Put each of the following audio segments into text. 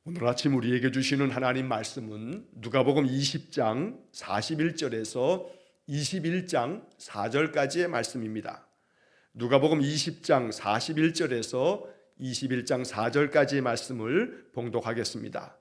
오늘 아침 우리에게 주시는 하나님 말씀은 누가복음 20장 41절에서 21장 4절까지의 말씀입니다. 누가복음 20장 41절에서 21장 4절까지의 말씀을 봉독하겠습니다.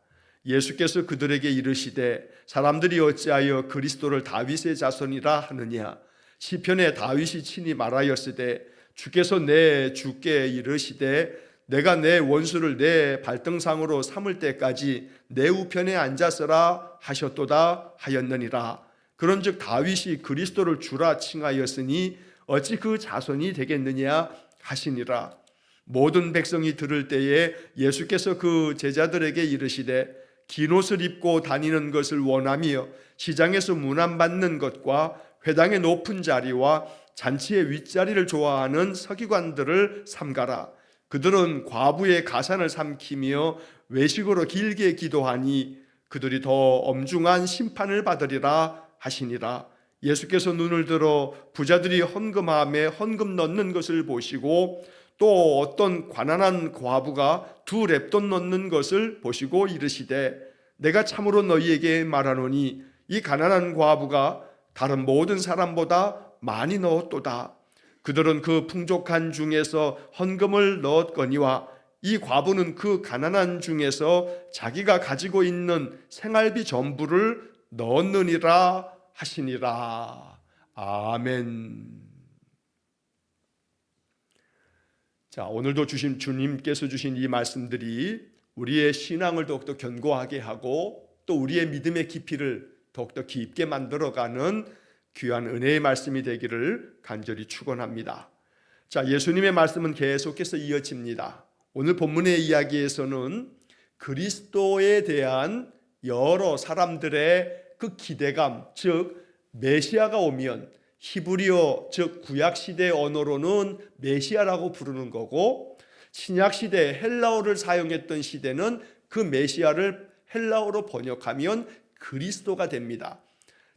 예수께서 그들에게 이르시되 사람들이 어찌하여 그리스도를 다윗의 자손이라 하느냐. 시편에 다윗이 친히 말하였으되 주께서 내 주께 이르시되 내가 내 원수를 내 발등상으로 삼을 때까지 내 우편에 앉았으라 하셨도다 하였느니라. 그런즉 다윗이 그리스도를 주라 칭하였으니 어찌 그 자손이 되겠느냐 하시니라. 모든 백성이 들을 때에 예수께서 그 제자들에게 이르시되 긴 옷을 입고 다니는 것을 원하며 시장에서 문안받는 것과 회당의 높은 자리와 잔치의 윗자리를 좋아하는 서기관들을 삼가라. 그들은 과부의 가산을 삼키며 외식으로 길게 기도하니 그들이 더 엄중한 심판을 받으리라 하시니라. 예수께서 눈을 들어 부자들이 헌금함에 헌금 넣는 것을 보시고 또 어떤 가난한 과부가 2렙돈 넣는 것을 보시고 이르시되 내가 참으로 너희에게 말하노니 이 가난한 과부가 다른 모든 사람보다 많이 넣었도다. 그들은 그 풍족한 중에서 헌금을 넣었거니와 이 과부는 그 가난한 중에서 자기가 가지고 있는 생활비 전부를 넣었느니라 하시니라. 아멘. 자, 오늘도 주님께서 주신 이 말씀들이 우리의 신앙을 더욱더 견고하게 하고 또 우리의 믿음의 깊이를 더욱더 깊게 만들어가는 귀한 은혜의 말씀이 되기를 간절히 축원합니다. 자, 예수님의 말씀은 계속해서 이어집니다. 오늘 본문의 이야기에서는 그리스도에 대한 여러 사람들의 그 기대감, 즉 메시아가 오면 히브리어 즉 구약시대 언어로는 메시아라고 부르는 거고 신약시대 헬라어를 사용했던 시대는 그 메시아를 헬라어로 번역하면 그리스도가 됩니다.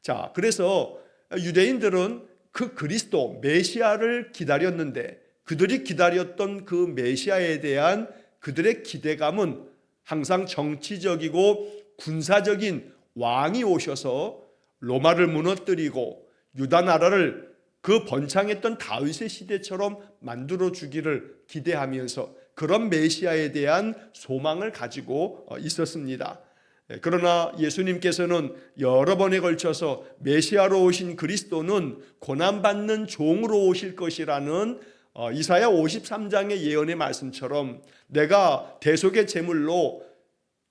자, 그래서 유대인들은 그 그리스도 메시아를 기다렸는데 그들이 기다렸던 그 메시아에 대한 그들의 기대감은 항상 정치적이고 군사적인 왕이 오셔서 로마를 무너뜨리고 유다 나라를 그 번창했던 다윗의 시대처럼 만들어 주기를 기대하면서 그런 메시아에 대한 소망을 가지고 있었습니다. 그러나 예수님께서는 여러 번에 걸쳐서 메시아로 오신 그리스도는 고난받는 종으로 오실 것이라는 이사야 53장의 예언의 말씀처럼 내가 대속의 제물로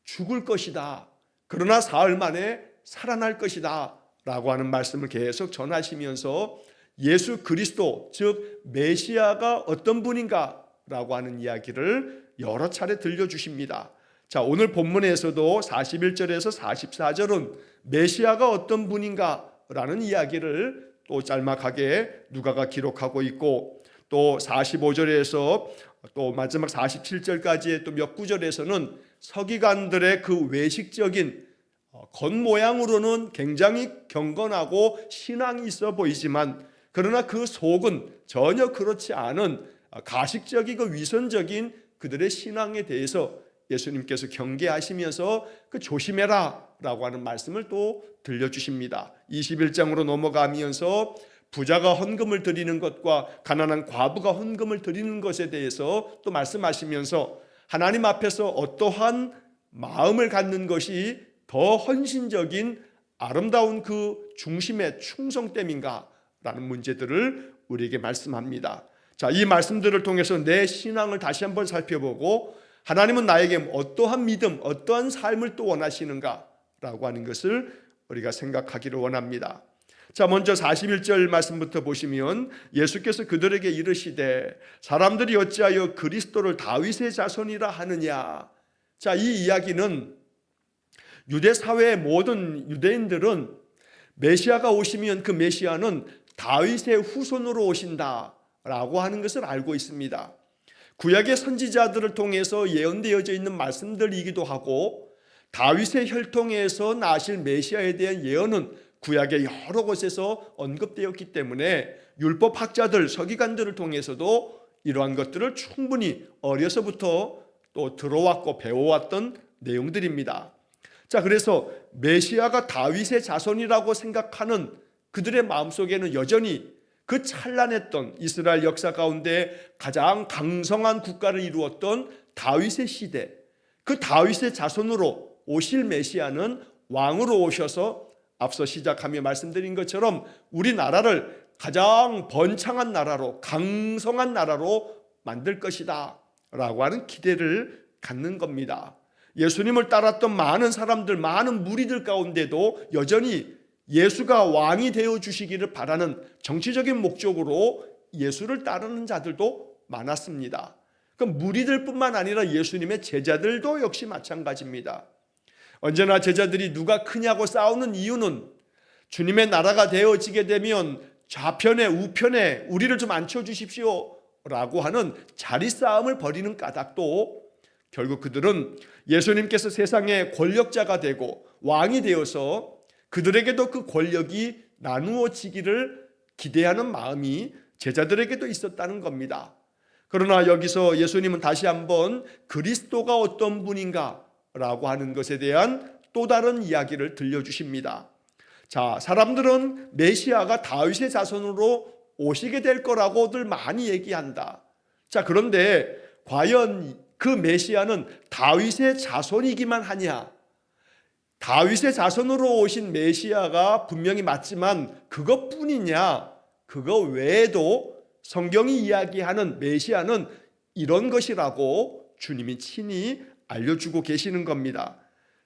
죽을 것이다. 그러나 사흘 만에 살아날 것이다 라고 하는 말씀을 계속 전하시면서 예수 그리스도 즉 메시아가 어떤 분인가 라고 하는 이야기를 여러 차례 들려주십니다. 자, 오늘 본문에서도 41절에서 44절은 메시아가 어떤 분인가 라는 이야기를 또 짤막하게 누가가 기록하고 있고 또 45절에서 또 마지막 47절까지의 또 몇 구절에서는 서기관들의 그 외식적인 겉모양으로는 굉장히 경건하고 신앙이 있어 보이지만 그러나 그 속은 전혀 그렇지 않은 가식적이고 위선적인 그들의 신앙에 대해서 예수님께서 경계하시면서 그 조심해라 라고 하는 말씀을 또 들려주십니다. 21장으로 넘어가면서 부자가 헌금을 드리는 것과 가난한 과부가 헌금을 드리는 것에 대해서 또 말씀하시면서 하나님 앞에서 어떠한 마음을 갖는 것이 더 헌신적인 아름다운 그 중심의 충성됨인가 라는 문제들을 우리에게 말씀합니다. 자, 이 말씀들을 통해서 내 신앙을 다시 한번 살펴보고 하나님은 나에게 어떠한 믿음, 어떠한 삶을 또 원하시는가 라고 하는 것을 우리가 생각하기를 원합니다. 자, 먼저 41절 말씀부터 보시면 예수께서 그들에게 이르시되 사람들이 어찌하여 그리스도를 다윗의 자손이라 하느냐. 자, 이 이야기는 유대 사회의 모든 유대인들은 메시아가 오시면 그 메시아는 다윗의 후손으로 오신다라고 하는 것을 알고 있습니다. 구약의 선지자들을 통해서 예언되어져 있는 말씀들이기도 하고 다윗의 혈통에서 나실 메시아에 대한 예언은 구약의 여러 곳에서 언급되었기 때문에 율법학자들, 서기관들을 통해서도 이러한 것들을 충분히 어려서부터 또 들어왔고 배워왔던 내용들입니다. 자, 그래서 메시아가 다윗의 자손이라고 생각하는 그들의 마음속에는 여전히 그 찬란했던 이스라엘 역사 가운데 가장 강성한 국가를 이루었던 다윗의 시대, 그 다윗의 자손으로 오실 메시아는 왕으로 오셔서 앞서 시작하며 말씀드린 것처럼 우리나라를 가장 번창한 나라로, 강성한 나라로 만들 것이다 라고 하는 기대를 갖는 겁니다. 예수님을 따랐던 많은 사람들, 많은 무리들 가운데도 여전히 예수가 왕이 되어 주시기를 바라는 정치적인 목적으로 예수를 따르는 자들도 많았습니다. 그 무리들뿐만 아니라 예수님의 제자들도 역시 마찬가지입니다. 언제나 제자들이 누가 크냐고 싸우는 이유는 주님의 나라가 되어지게 되면 좌편에 우편에 우리를 좀 앉혀주십시오 라고 하는 자리싸움을 벌이는 까닭도 결국 그들은 예수님께서 세상의 권력자가 되고 왕이 되어서 그들에게도 그 권력이 나누어지기를 기대하는 마음이 제자들에게도 있었다는 겁니다. 그러나 여기서 예수님은 다시 한번 그리스도가 어떤 분인가 라고 하는 것에 대한 또 다른 이야기를 들려주십니다. 자, 사람들은 메시아가 다윗의 자손으로 오시게 될 거라고들 많이 얘기한다. 자, 그런데 과연 그 메시아는 다윗의 자손이기만 하냐? 다윗의 자손으로 오신 메시아가 분명히 맞지만 그것뿐이냐? 그거 외에도 성경이 이야기하는 메시아는 이런 것이라고 주님이 친히 알려주고 계시는 겁니다.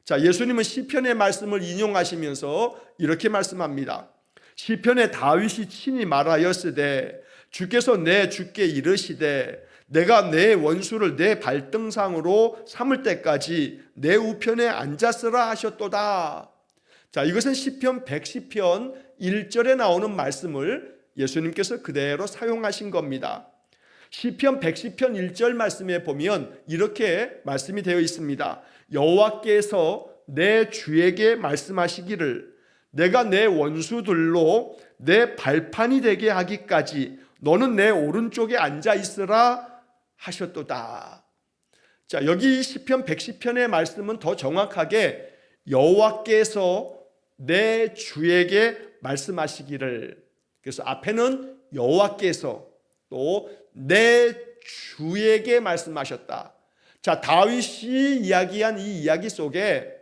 자, 예수님은 시편의 말씀을 인용하시면서 이렇게 말씀합니다. 시편에 다윗이 친히 말하였으되 주께서 내 주께 이르시되 내가 내 원수를 내 발등상으로 삼을 때까지 내 우편에 앉았으라 하셨도다. 자, 이것은 시편 110편 1절에 나오는 말씀을 예수님께서 그대로 사용하신 겁니다. 시편 110편 1절 말씀에 보면 이렇게 말씀이 되어 있습니다. 여호와께서 내 주에게 말씀하시기를 내가 내 원수들로 내 발판이 되게 하기까지 너는 내 오른쪽에 앉아 있으라 하셨도다. 자, 여기 시편 110편의 말씀은 더 정확하게 여호와께서 내 주에게 말씀하시기를, 그래서 앞에는 여호와께서 또 내 주에게 말씀하셨다. 자, 다윗이 이야기한 이 이야기 속에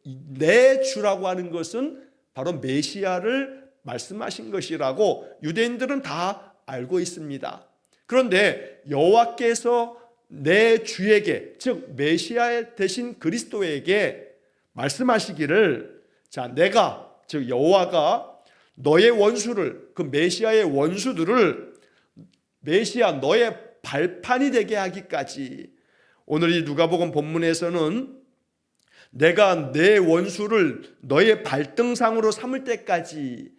내 주라고 하는 것은 바로 메시아를 말씀하신 것이라고 유대인들은 다 알고 있습니다. 그런데 여호와께서 내 주에게, 즉 메시아 대신 그리스도에게 말씀하시기를, 자, 내가, 즉 여호와가 너의 원수를, 그 메시아의 원수들을 메시아 너의 발판이 되게 하기까지, 오늘 이 누가복음 본문에서는 내가 내 원수를 너의 발등상으로 삼을 때까지,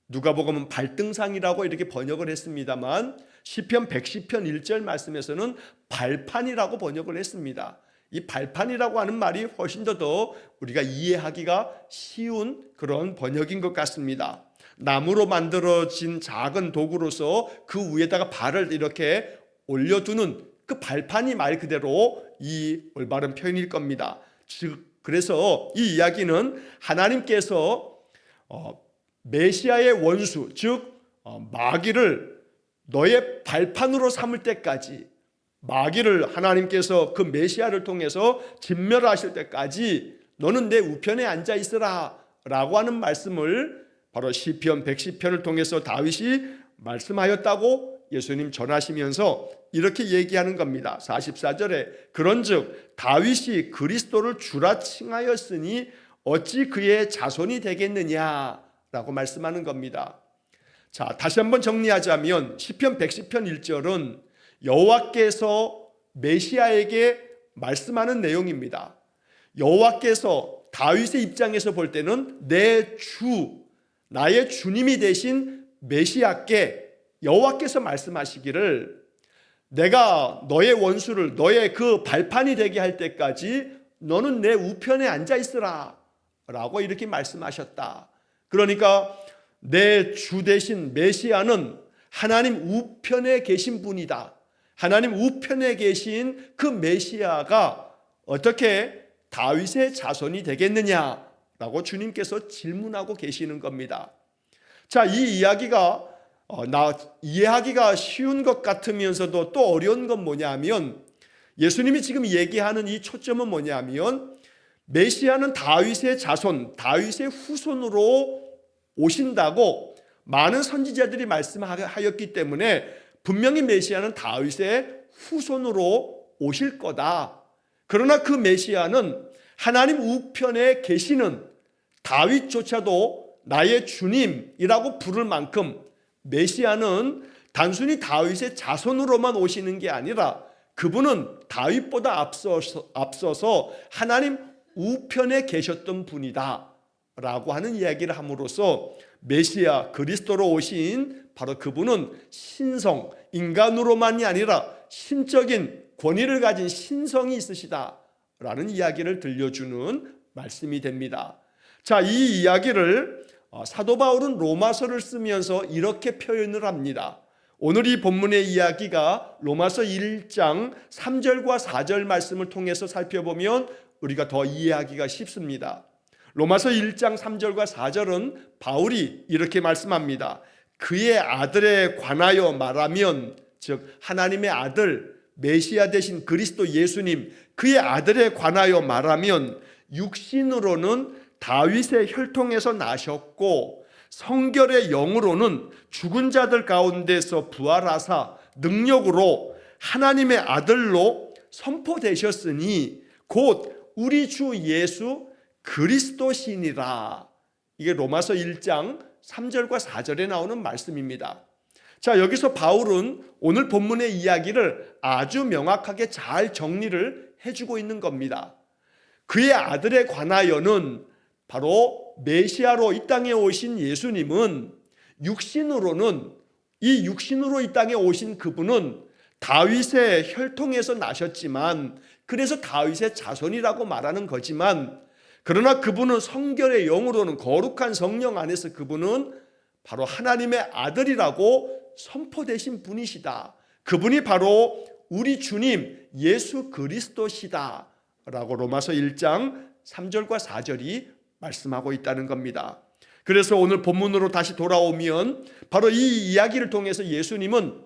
누가복음은 발등상이라고 이렇게 번역을 했습니다만 시편 110편 1절 말씀에서는 발판이라고 번역을 했습니다. 이 발판이라고 하는 말이 훨씬 더 우리가 이해하기가 쉬운 그런 번역인 것 같습니다. 나무로 만들어진 작은 도구로서 그 위에다가 발을 이렇게 올려두는 그 발판이 말 그대로 이 올바른 표현일 겁니다. 즉, 그래서 이 이야기는 하나님께서 메시아의 원수, 즉 마귀를 너의 발판으로 삼을 때까지, 마귀를 하나님께서 그 메시아를 통해서 진멸하실 때까지 너는 내 우편에 앉아 있으라 라고 하는 말씀을 바로 시편 110편을 통해서 다윗이 말씀하였다고 예수님 전하시면서 이렇게 얘기하는 겁니다. 44절에 그런즉 다윗이 그리스도를 주라 칭하였으니 어찌 그의 자손이 되겠느냐라고 말씀하는 겁니다. 자, 다시 한번 정리하자면 시편 110편 1절은 여호와께서 메시아에게 말씀하는 내용입니다. 여호와께서 다윗의 입장에서 볼 때는 내 주, 나의 주님이 되신 메시아께 여호와께서 말씀하시기를 내가 너의 원수를 너의 그 발판이 되게 할 때까지 너는 내 우편에 앉아 있으라 라고 이렇게 말씀하셨다. 그러니까 내 주 되신 메시아는 하나님 우편에 계신 분이다. 하나님 우편에 계신 그 메시아가 어떻게 다윗의 자손이 되겠느냐라고 주님께서 질문하고 계시는 겁니다. 자, 이 이야기가 이해하기가 쉬운 것 같으면서도 또 어려운 건 뭐냐면, 예수님이 지금 얘기하는 이 초점은 뭐냐면, 메시아는 다윗의 자손, 다윗의 후손으로 오신다고 많은 선지자들이 말씀하였기 때문에 분명히 메시아는 다윗의 후손으로 오실 거다. 그러나 그 메시아는 하나님 우편에 계시는 다윗조차도 나의 주님이라고 부를 만큼 메시아는 단순히 다윗의 자손으로만 오시는 게 아니라 그분은 다윗보다 앞서서 하나님 우편에 계셨던 분이다 라고 하는 이야기를 함으로써 메시아 그리스도로 오신 바로 그분은 신성, 인간으로만이 아니라 신적인 권위를 가진 신성이 있으시다 라는 이야기를 들려주는 말씀이 됩니다. 자, 이 이야기를 사도 바울은 로마서를 쓰면서 이렇게 표현을 합니다. 오늘 이 본문의 이야기가 로마서 1장 3절과 4절 말씀을 통해서 살펴보면 우리가 더 이해하기가 쉽습니다. 로마서 1장 3절과 4절은 바울이 이렇게 말씀합니다. 그의 아들에 관하여 말하면, 즉 하나님의 아들 메시아 되신 그리스도 예수님, 그의 아들에 관하여 말하면 육신으로는 다윗의 혈통에서 나셨고 성결의 영으로는 죽은 자들 가운데서 부활하사 능력으로 하나님의 아들로 선포되셨으니 곧 우리 주 예수 그리스도시니라. 이게 로마서 1장 3절과 4절에 나오는 말씀입니다. 자, 여기서 바울은 오늘 본문의 이야기를 아주 명확하게 잘 정리를 해주고 있는 겁니다. 그의 아들에 관하여는 바로 메시아로 이 땅에 오신 예수님은 육신으로 이 땅에 오신 그분은 다윗의 혈통에서 나셨지만, 그래서 다윗의 자손이라고 말하는 거지만, 그러나 그분은 성결의 영으로는 거룩한 성령 안에서 그분은 바로 하나님의 아들이라고 선포되신 분이시다. 그분이 바로 우리 주님 예수 그리스도시다 라고 로마서 1장 3절과 4절이 말씀하고 있다는 겁니다. 그래서 오늘 본문으로 다시 돌아오면 바로 이 이야기를 통해서 예수님은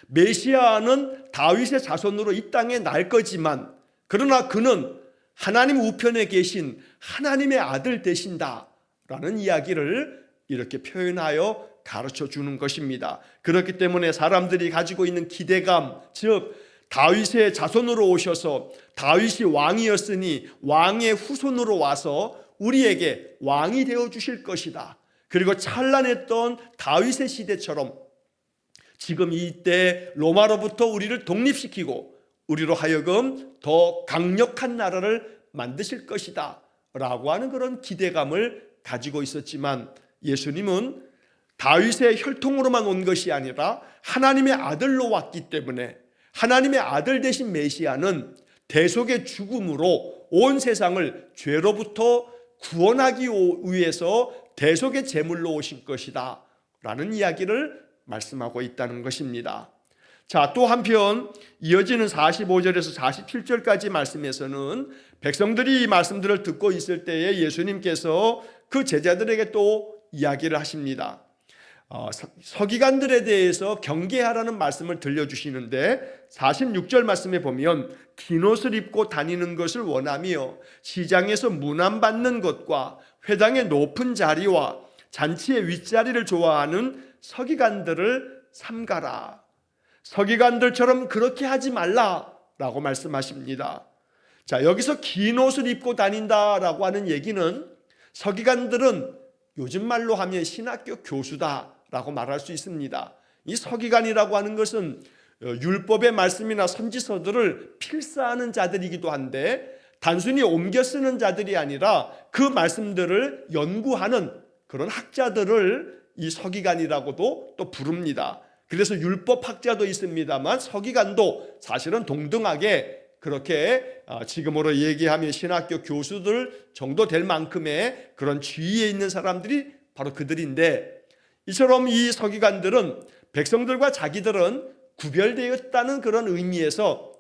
메시아는 다윗의 자손으로 이 땅에 날 거지만, 그러나 그는 하나님 우편에 계신 하나님의 아들 되신다라는 이야기를 이렇게 표현하여 가르쳐 주는 것입니다. 그렇기 때문에 사람들이 가지고 있는 기대감, 즉 다윗의 자손으로 오셔서 다윗이 왕이었으니 왕의 후손으로 와서 우리에게 왕이 되어 주실 것이다. 그리고 찬란했던 다윗의 시대처럼 지금 이때 로마로부터 우리를 독립시키고 우리로 하여금 더 강력한 나라를 만드실 것이다 라고 하는 그런 기대감을 가지고 있었지만, 예수님은 다윗의 혈통으로만 온 것이 아니라 하나님의 아들로 왔기 때문에 하나님의 아들 되신 메시아는 대속의 죽음으로 온 세상을 죄로부터 구원하기 위해서 대속의 제물로 오실 것이다 라는 이야기를 말씀하고 있다는 것입니다. 자, 또 한편 이어지는 45절에서 47절까지 말씀에서는 백성들이 이 말씀들을 듣고 있을 때에 예수님께서 그 제자들에게 또 이야기를 하십니다. 서기관들에 대해서 경계하라는 말씀을 들려주시는데 46절 말씀에 보면 긴 옷을 입고 다니는 것을 원하며 시장에서 문안받는 것과 회당의 높은 자리와 잔치의 윗자리를 좋아하는 서기관들을 삼가라. 서기관들처럼 그렇게 하지 말라라고 말씀하십니다. 자, 여기서 긴 옷을 입고 다닌다라고 하는 얘기는 서기관들은 요즘 말로 하면 신학교 교수다라고 말할 수 있습니다. 이 서기관이라고 하는 것은 율법의 말씀이나 선지서들을 필사하는 자들이기도 한데 단순히 옮겨 쓰는 자들이 아니라 그 말씀들을 연구하는 그런 학자들을 이 서기관이라고도 또 부릅니다. 그래서 율법학자도 있습니다만 서기관도 사실은 동등하게 그렇게 지금으로 얘기하면 신학교 교수들 정도 될 만큼의 그런 지위에 있는 사람들이 바로 그들인데, 이처럼 이 서기관들은 백성들과 자기들은 구별되었다는 그런 의미에서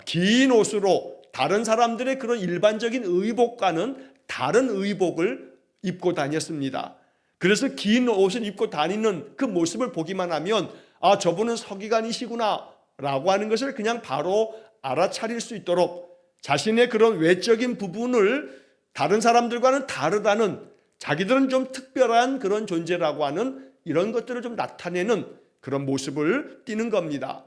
긴 옷으로 다른 사람들의 그런 일반적인 의복과는 다른 의복을 입고 다녔습니다. 그래서 긴 옷을 입고 다니는 그 모습을 보기만 하면 아, 저분은 서기관이시구나 라고 하는 것을 그냥 바로 알아차릴 수 있도록 자신의 그런 외적인 부분을 다른 사람들과는 다르다는, 자기들은 좀 특별한 그런 존재라고 하는 이런 것들을 좀 나타내는 그런 모습을 띠는 겁니다.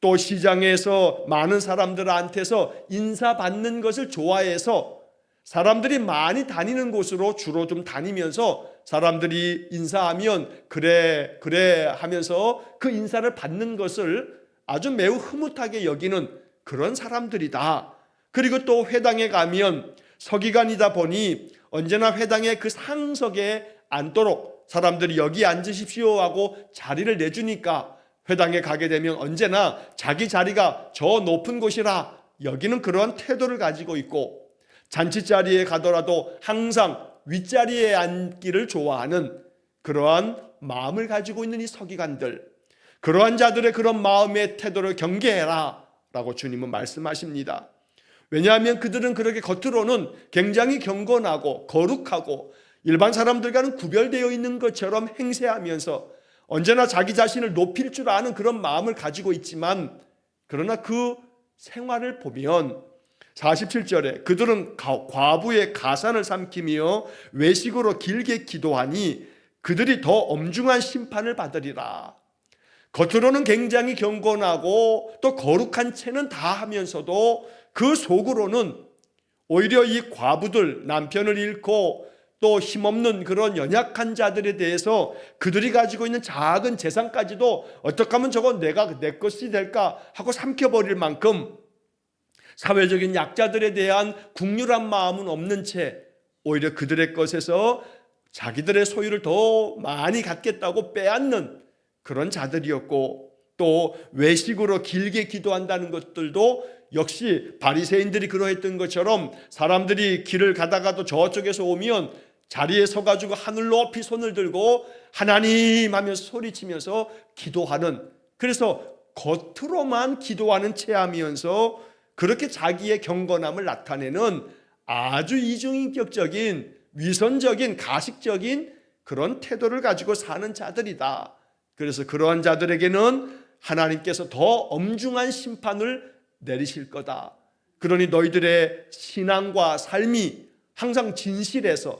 또 시장에서 많은 사람들한테서 인사받는 것을 좋아해서 사람들이 많이 다니는 곳으로 주로 좀 다니면서 사람들이 인사하면 그래 그래 하면서 그 인사를 받는 것을 아주 매우 흐뭇하게 여기는 그런 사람들이다. 그리고 또 회당에 가면 서기관이다 보니 언제나 회당의 그 상석에 앉도록 사람들이 여기 앉으십시오 하고 자리를 내주니까 회당에 가게 되면 언제나 자기 자리가 저 높은 곳이라 여기는 그런 태도를 가지고 있고, 잔치자리에 가더라도 항상 윗자리에 앉기를 좋아하는 그러한 마음을 가지고 있는 이 서기관들, 그러한 자들의 그런 마음의 태도를 경계해라 라고 주님은 말씀하십니다. 왜냐하면 그들은 그렇게 겉으로는 굉장히 경건하고 거룩하고 일반 사람들과는 구별되어 있는 것처럼 행세하면서 언제나 자기 자신을 높일 줄 아는 그런 마음을 가지고 있지만, 그러나 그 생활을 보면 47절에 그들은 과부의 가산을 삼키며 외식으로 길게 기도하니 그들이 더 엄중한 심판을 받으리라. 겉으로는 굉장히 경건하고 또 거룩한 채는 다 하면서도 그 속으로는 오히려 이 과부들, 남편을 잃고 또 힘없는 그런 연약한 자들에 대해서 그들이 가지고 있는 작은 재산까지도 어떻게 하면 저건 내 것이 될까 하고 삼켜버릴 만큼 사회적인 약자들에 대한 국률한 마음은 없는 채 오히려 그들의 것에서 자기들의 소유를 더 많이 갖겠다고 빼앗는 그런 자들이었고, 또 외식으로 길게 기도한다는 것들도 역시 바리새인들이 그러했던 것처럼 사람들이 길을 가다가도 저쪽에서 오면 자리에 서가지고 하늘 높이 손을 들고 하나님 하면서 소리치면서 기도하는, 그래서 겉으로만 기도하는 체하면서 그렇게 자기의 경건함을 나타내는 아주 이중인격적인 위선적인 가식적인 그런 태도를 가지고 사는 자들이다. 그래서 그러한 자들에게는 하나님께서 더 엄중한 심판을 내리실 거다. 그러니 너희들의 신앙과 삶이 항상 진실해서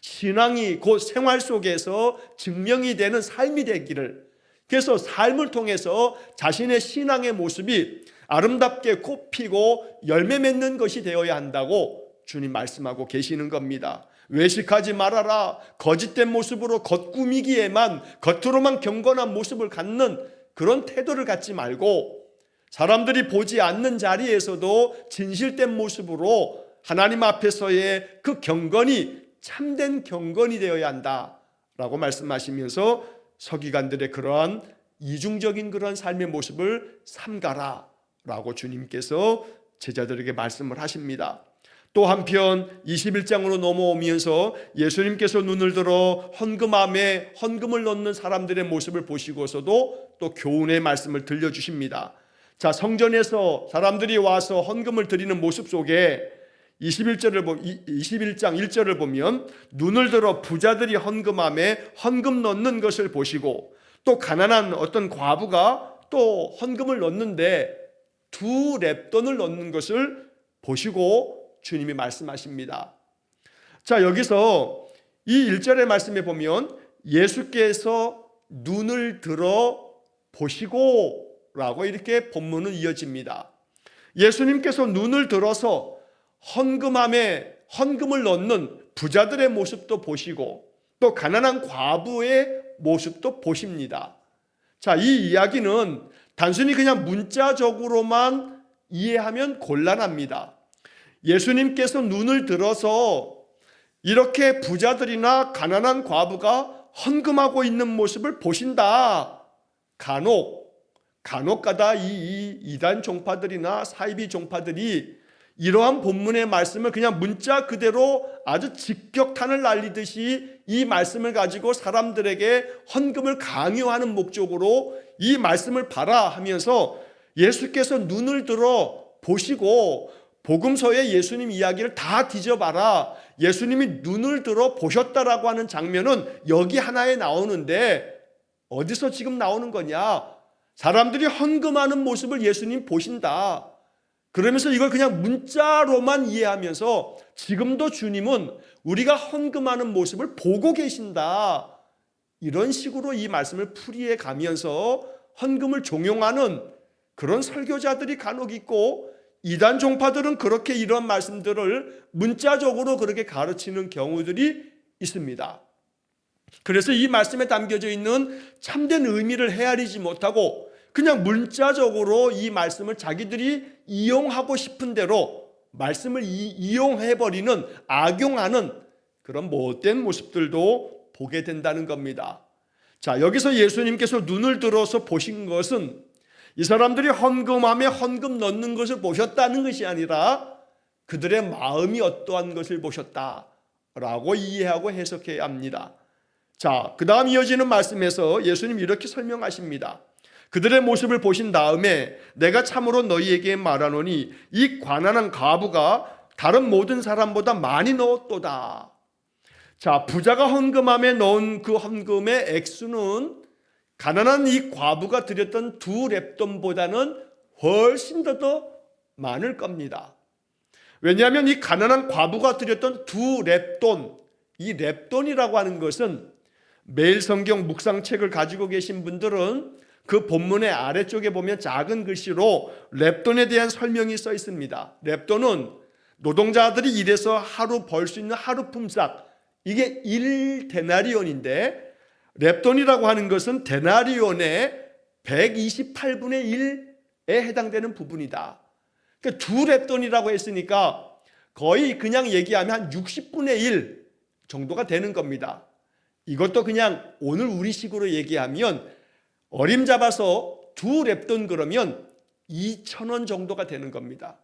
신앙이 곧 생활 속에서 증명이 되는 삶이 되기를, 그래서 삶을 통해서 자신의 신앙의 모습이 아름답게 꽃피고 열매 맺는 것이 되어야 한다고 주님 말씀하고 계시는 겁니다. 외식하지 말아라. 거짓된 모습으로 겉꾸미기에만, 겉으로만 경건한 모습을 갖는 그런 태도를 갖지 말고 사람들이 보지 않는 자리에서도 진실된 모습으로 하나님 앞에서의 그 경건이 참된 경건이 되어야 한다라고 말씀하시면서 서기관들의 그러한 이중적인 그런 삶의 모습을 삼가라 라고 주님께서 제자들에게 말씀을 하십니다. 또 한편 21장으로 넘어오면서 예수님께서 눈을 들어 헌금함에 헌금을 넣는 사람들의 모습을 보시고서도 또 교훈의 말씀을 들려주십니다. 자, 성전에서 사람들이 와서 헌금을 드리는 모습 속에 21장 1절을 보면 눈을 들어 부자들이 헌금함에 헌금 넣는 것을 보시고, 또 가난한 어떤 과부가 또 헌금을 넣는데 2렙돈을 넣는 것을 보시고 주님이 말씀하십니다. 자, 여기서 이 1절의 말씀에 보면 예수께서 눈을 들어 보시고 라고 이렇게 본문은 이어집니다. 예수님께서 눈을 들어서 헌금함에 헌금을 넣는 부자들의 모습도 보시고 또 가난한 과부의 모습도 보십니다. 자, 이 이야기는 단순히 그냥 문자적으로만 이해하면 곤란합니다. 예수님께서 눈을 들어서 이렇게 부자들이나 가난한 과부가 헌금하고 있는 모습을 보신다. 간혹가다 이 이단 종파들이나 사이비 종파들이 이러한 본문의 말씀을 그냥 문자 그대로 아주 직격탄을 날리듯이 이 말씀을 가지고 사람들에게 헌금을 강요하는 목적으로 이 말씀을 봐라 하면서 예수께서 눈을 들어 보시고 복음서에 예수님 이야기를 다 뒤져봐라. 예수님이 눈을 들어 보셨다라고 하는 장면은 여기 하나에 나오는데 어디서 지금 나오는 거냐? 사람들이 헌금하는 모습을 예수님 보신다. 그러면서 이걸 그냥 문자로만 이해하면서 지금도 주님은 우리가 헌금하는 모습을 보고 계신다. 이런 식으로 이 말씀을 풀이해 가면서 헌금을 종용하는 그런 설교자들이 간혹 있고, 이단 종파들은 그렇게 이런 말씀들을 문자적으로 그렇게 가르치는 경우들이 있습니다. 그래서 이 말씀에 담겨져 있는 참된 의미를 헤아리지 못하고 그냥 문자적으로 이 말씀을 자기들이 이용하고 싶은 대로 말씀을 이용해버리는, 악용하는 그런 못된 모습들도 보게 된다는 겁니다. 자, 여기서 예수님께서 눈을 들어서 보신 것은 이 사람들이 헌금함에 헌금 넣는 것을 보셨다는 것이 아니라 그들의 마음이 어떠한 것을 보셨다라고 이해하고 해석해야 합니다. 자, 그 다음 이어지는 말씀에서 예수님 이렇게 설명하십니다. 그들의 모습을 보신 다음에 내가 참으로 너희에게 말하노니 이 가난한 과부가 다른 모든 사람보다 많이 넣었도다. 자, 부자가 헌금함에 넣은 그 헌금의 액수는 가난한 이 과부가 드렸던 2렙돈보다는 훨씬 더 많을 겁니다. 왜냐하면 이 가난한 과부가 드렸던 2렙돈, 이 렙돈이라고 하는 것은 매일 성경 묵상책을 가지고 계신 분들은 그 본문의 아래쪽에 보면 작은 글씨로 렙돈에 대한 설명이 써 있습니다. 렙돈은 노동자들이 일해서 하루 벌 수 있는 하루 품삯, 이게 1데나리온인데 렙돈이라고 하는 것은 데나리온의 128분의 1에 해당되는 부분이다. 그러니까 2렙돈이라고 했으니까 거의 그냥 얘기하면 한 60분의 1 정도가 되는 겁니다. 이것도 그냥 오늘 우리식으로 얘기하면 어림잡아서 2렙돈 그러면 2,000원 정도가 되는 겁니다.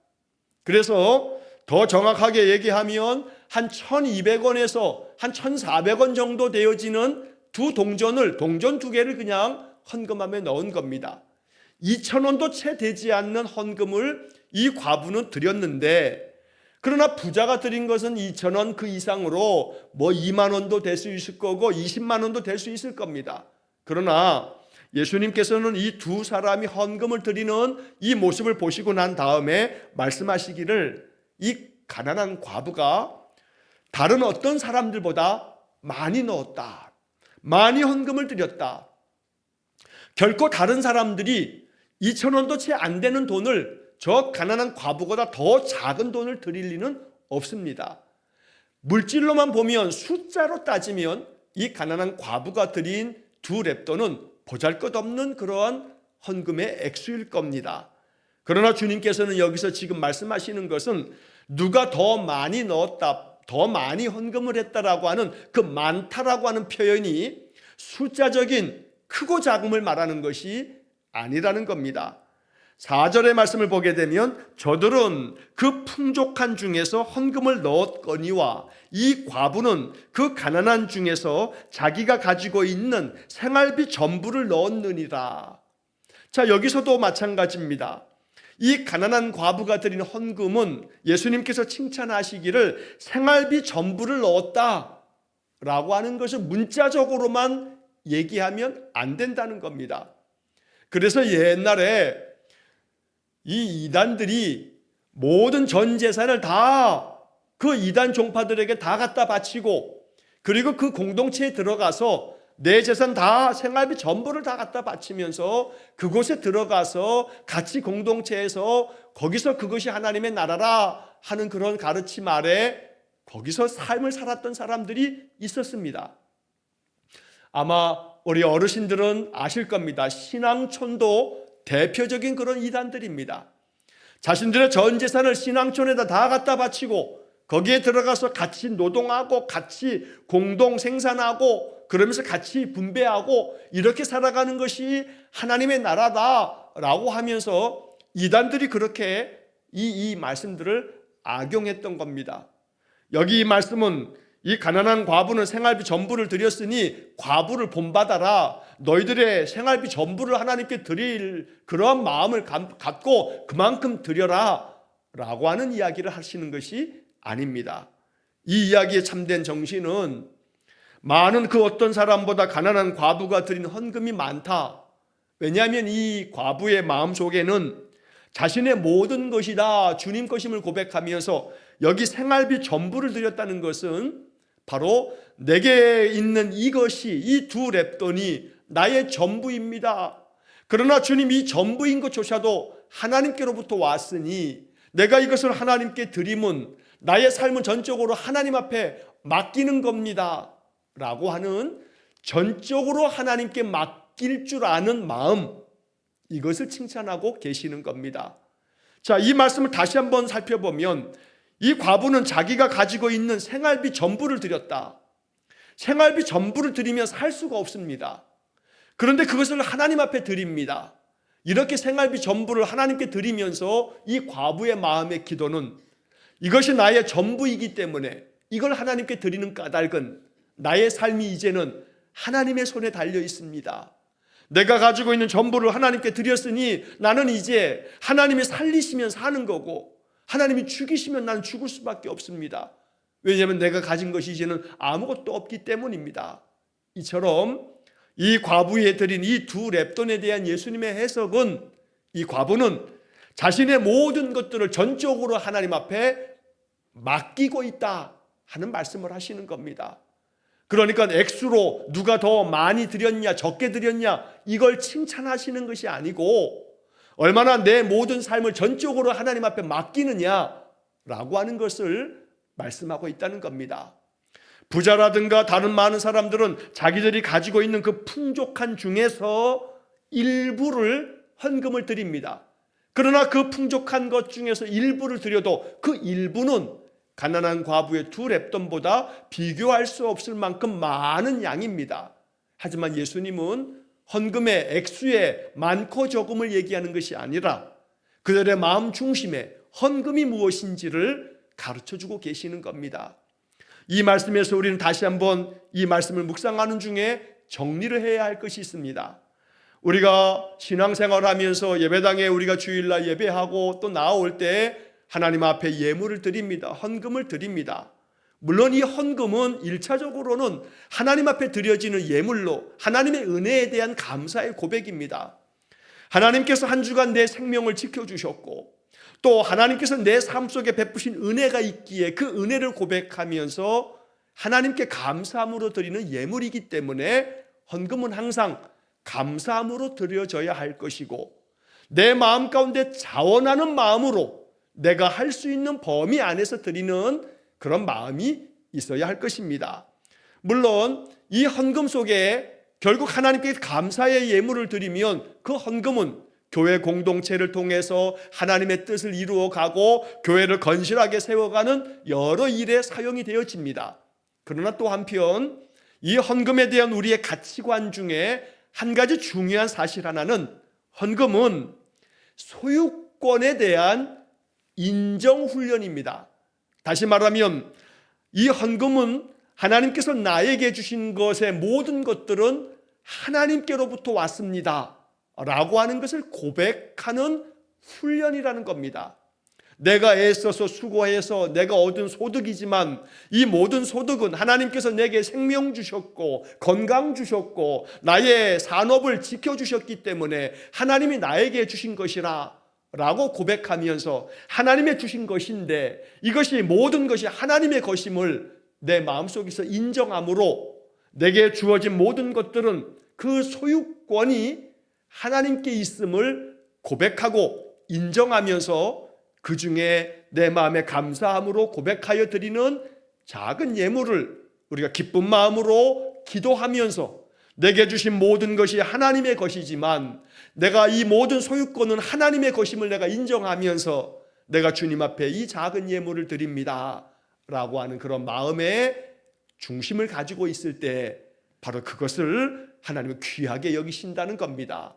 그래서 더 정확하게 얘기하면 한 1,200원에서 한 1,400원 정도 되어지는 동전 2개를 그냥 헌금함에 넣은 겁니다. 2,000원도 채 되지 않는 헌금을 이 과부는 드렸는데, 그러나 부자가 드린 것은 2,000원 그 이상으로 뭐 2만 원도 될 수 있을 거고 20만 원도 될 수 있을 겁니다. 그러나 예수님께서는 이 두 사람이 헌금을 드리는 이 모습을 보시고 난 다음에 말씀하시기를 이 가난한 과부가 다른 어떤 사람들보다 많이 넣었다, 많이 헌금을 드렸다. 결코 다른 사람들이 2,000원도 채 안 되는 돈을 저 가난한 과부보다 더 작은 돈을 드릴 리는 없습니다. 물질로만 보면, 숫자로 따지면 이 가난한 과부가 드린 2렙돈은 보잘것없는 그러한 헌금의 액수일 겁니다. 그러나 주님께서는 여기서 지금 말씀하시는 것은 누가 더 많이 넣었다, 더 많이 헌금을 했다라고 하는 그 많다라고 하는 표현이 숫자적인 크고 작음을 말하는 것이 아니라는 겁니다. 4절의 말씀을 보게 되면 저들은 그 풍족한 중에서 헌금을 넣었거니와 이 과부는 그 가난한 중에서 자기가 가지고 있는 생활비 전부를 넣었느니라. 자, 여기서도 마찬가지입니다. 이 가난한 과부가 드린 헌금은 예수님께서 칭찬하시기를 생활비 전부를 넣었다라고 하는 것을 문자적으로만 얘기하면 안 된다는 겁니다. 그래서 옛날에 이 이단들이 모든 전 재산을 다 그 이단 종파들에게 다 갖다 바치고, 그리고 그 공동체에 들어가서 내 재산 다, 생활비 전부를 다 갖다 바치면서 그곳에 들어가서 같이 공동체에서 거기서 그것이 하나님의 나라라 하는 그런 가르침 아래 거기서 삶을 살았던 사람들이 있었습니다. 아마 우리 어르신들은 아실 겁니다. 신앙촌도 대표적인 그런 이단들입니다. 자신들의 전 재산을 신앙촌에다 다 갖다 바치고 거기에 들어가서 같이 노동하고 같이 공동 생산하고 그러면서 같이 분배하고 이렇게 살아가는 것이 하나님의 나라다라고 하면서 이단들이 그렇게 이 말씀들을 악용했던 겁니다. 여기 이 말씀은 이 가난한 과부는 생활비 전부를 드렸으니 과부를 본받아라, 너희들의 생활비 전부를 하나님께 드릴 그런 마음을 갖고 그만큼 드려라 라고 하는 이야기를 하시는 것이 아닙니다. 이 이야기의 참된 정신은 많은 그 어떤 사람보다 가난한 과부가 드린 헌금이 많다. 왜냐하면 이 과부의 마음속에는 자신의 모든 것이 다 주님 것임을 고백하면서 여기 생활비 전부를 드렸다는 것은 바로 내게 있는 이것이, 이 두 렙돈이 나의 전부입니다. 그러나 주님, 이 전부인 것조차도 하나님께로부터 왔으니 내가 이것을 하나님께 드림은 나의 삶은 전적으로 하나님 앞에 맡기는 겁니다 라고 하는 전적으로 하나님께 맡길 줄 아는 마음, 이것을 칭찬하고 계시는 겁니다. 자, 이 말씀을 다시 한번 살펴보면 이 과부는 자기가 가지고 있는 생활비 전부를 드렸다. 생활비 전부를 드리면 살 수가 없습니다. 그런데 그것을 하나님 앞에 드립니다. 이렇게 생활비 전부를 하나님께 드리면서 이 과부의 마음의 기도는 이것이 나의 전부이기 때문에 이걸 하나님께 드리는 까닭은 나의 삶이 이제는 하나님의 손에 달려 있습니다. 내가 가지고 있는 전부를 하나님께 드렸으니 나는 이제 하나님이 살리시면 사는 거고 하나님이 죽이시면 나는 죽을 수밖에 없습니다. 왜냐하면 내가 가진 것이 이제는 아무것도 없기 때문입니다. 이처럼 이 과부에 드린 이 두 렙돈에 대한 예수님의 해석은, 이 과부는 자신의 모든 것들을 전적으로 하나님 앞에 맡기고 있다 하는 말씀을 하시는 겁니다. 그러니까 액수로 누가 더 많이 드렸냐 적게 드렸냐 이걸 칭찬하시는 것이 아니고 얼마나 내 모든 삶을 전적으로 하나님 앞에 맡기느냐라고 하는 것을 말씀하고 있다는 겁니다. 부자라든가 다른 많은 사람들은 자기들이 가지고 있는 그 풍족한 중에서 일부를 헌금을 드립니다. 그러나 그 풍족한 것 중에서 일부를 드려도 그 일부는 가난한 과부의 두 렙돈보다 비교할 수 없을 만큼 많은 양입니다. 하지만 예수님은 헌금의 액수의 많고 적음을 얘기하는 것이 아니라 그들의 마음 중심에 헌금이 무엇인지를 가르쳐주고 계시는 겁니다. 이 말씀에서 우리는 다시 한번 이 말씀을 묵상하는 중에 정리를 해야 할 것이 있습니다. 우리가 신앙생활을 하면서 예배당에 우리가 주일날 예배하고 또 나올 때 하나님 앞에 예물을 드립니다. 헌금을 드립니다. 물론 이 헌금은 1차적으로는 하나님 앞에 드려지는 예물로 하나님의 은혜에 대한 감사의 고백입니다. 하나님께서 한 주간 내 생명을 지켜주셨고 또 하나님께서 내 삶 속에 베푸신 은혜가 있기에 그 은혜를 고백하면서 하나님께 감사함으로 드리는 예물이기 때문에 헌금은 항상 감사함으로 드려져야 할 것이고 내 마음 가운데 자원하는 마음으로 내가 할 수 있는 범위 안에서 드리는 그런 마음이 있어야 할 것입니다. 물론 이 헌금 속에 결국 하나님께 감사의 예물을 드리면 그 헌금은 교회 공동체를 통해서 하나님의 뜻을 이루어가고 교회를 건실하게 세워가는 여러 일에 사용이 되어집니다. 그러나 또 한편 이 헌금에 대한 우리의 가치관 중에 한 가지 중요한 사실 하나는 헌금은 소유권에 대한 인정훈련입니다. 다시 말하면 이 헌금은 하나님께서 나에게 주신 것의 모든 것들은 하나님께로부터 왔습니다 라고 하는 것을 고백하는 훈련이라는 겁니다. 내가 애써서 수고해서 내가 얻은 소득이지만 이 모든 소득은 하나님께서 내게 생명 주셨고 건강 주셨고 나의 산업을 지켜주셨기 때문에 하나님이 나에게 주신 것이라 라고 고백하면서 하나님의 주신 것인데 이것이 모든 것이 하나님의 것임을 내 마음속에서 인정함으로 내게 주어진 모든 것들은 그 소유권이 하나님께 있음을 고백하고 인정하면서 그 중에 내 마음에 감사함으로 고백하여 드리는 작은 예물을 우리가 기쁜 마음으로 기도하면서 내게 주신 모든 것이 하나님의 것이지만 내가 이 모든 소유권은 하나님의 것임을 내가 인정하면서 내가 주님 앞에 이 작은 예물을 드립니다 라고 하는 그런 마음의 중심을 가지고 있을 때 바로 그것을 하나님은 귀하게 여기신다는 겁니다.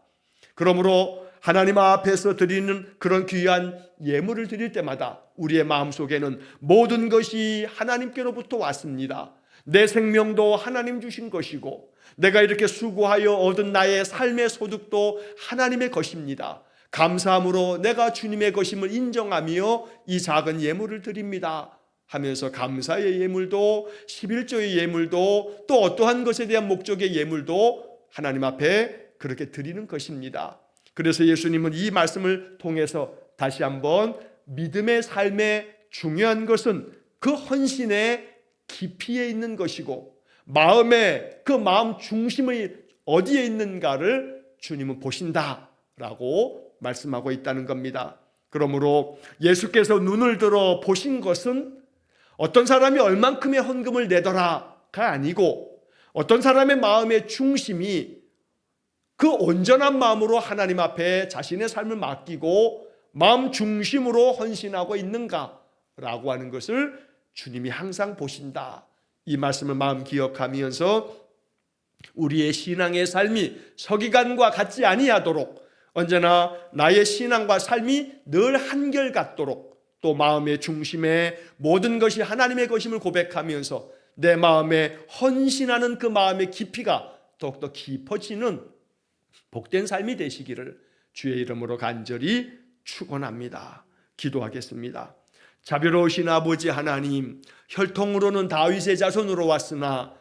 그러므로 하나님 앞에서 드리는 그런 귀한 예물을 드릴 때마다 우리의 마음속에는 모든 것이 하나님께로부터 왔습니다. 내 생명도 하나님 주신 것이고 내가 이렇게 수고하여 얻은 나의 삶의 소득도 하나님의 것입니다. 감사함으로 내가 주님의 것임을 인정하며 이 작은 예물을 드립니다 하면서 감사의 예물도 11조의 예물도 또 어떠한 것에 대한 목적의 예물도 하나님 앞에 그렇게 드리는 것입니다. 그래서 예수님은 이 말씀을 통해서 다시 한번 믿음의 삶의 중요한 것은 그 헌신의 깊이에 있는 것이고 마음의 그 마음 중심이 어디에 있는가를 주님은 보신다라고 말씀하고 있다는 겁니다. 그러므로 예수께서 눈을 들어 보신 것은 어떤 사람이 얼만큼의 헌금을 내더라가 아니고 어떤 사람의 마음의 중심이 그 온전한 마음으로 하나님 앞에 자신의 삶을 맡기고 마음 중심으로 헌신하고 있는가라고 하는 것을 주님이 항상 보신다. 이 말씀을 마음 기억하면서 우리의 신앙의 삶이 서기관과 같지 아니하도록 언제나 나의 신앙과 삶이 늘 한결같도록 또 마음의 중심에 모든 것이 하나님의 것임을 고백하면서 내 마음에 헌신하는 그 마음의 깊이가 더욱더 깊어지는 복된 삶이 되시기를 주의 이름으로 간절히 축원합니다. 기도하겠습니다. 자비로우신 아버지 하나님, 혈통으로는 다윗의 자손으로 왔으나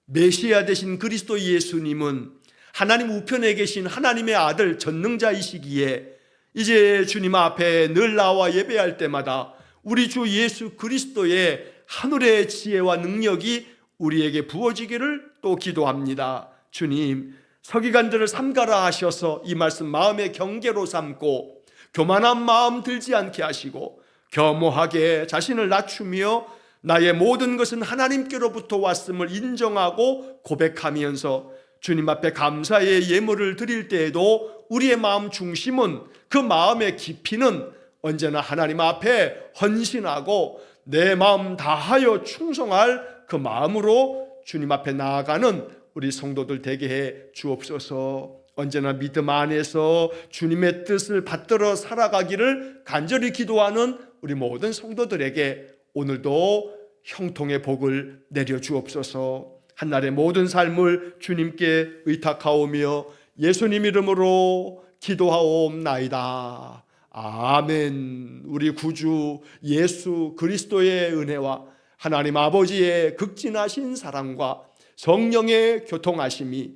메시아 되신 그리스도 예수님은 하나님 우편에 계신 하나님의 아들 전능자이시기에 이제 주님 앞에 늘 나와 예배할 때마다 우리 주 예수 그리스도의 하늘의 지혜와 능력이 우리에게 부어지기를 또 기도합니다. 주님, 서기관들을 삼가라 하셔서 이 말씀 마음의 경계로 삼고 교만한 마음 들지 않게 하시고 겸허하게 자신을 낮추며 나의 모든 것은 하나님께로부터 왔음을 인정하고 고백하면서 주님 앞에 감사의 예물을 드릴 때에도 우리의 마음 중심은 그 마음의 깊이는 언제나 하나님 앞에 헌신하고 내 마음 다하여 충성할 그 마음으로 주님 앞에 나아가는 우리 성도들 되게 해 주옵소서. 언제나 믿음 안에서 주님의 뜻을 받들어 살아가기를 간절히 기도하는 우리 모든 성도들에게 오늘도 형통의 복을 내려 주옵소서. 한날의 모든 삶을 주님께 의탁하오며 예수님 이름으로 기도하옵나이다. 아멘. 우리 구주 예수 그리스도의 은혜와 하나님 아버지의 극진하신 사랑과 성령의 교통하심이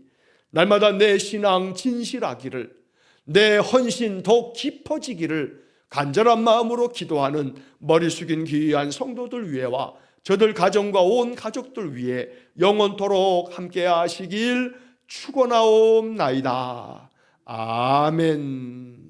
날마다 내 신앙 진실하기를, 내 헌신 더 깊어지기를 간절한 마음으로 기도하는 머리 숙인 귀한 성도들 위에와 저들 가정과 온 가족들 위해 영원토록 함께 하시길 축원하옵나이다. 아멘.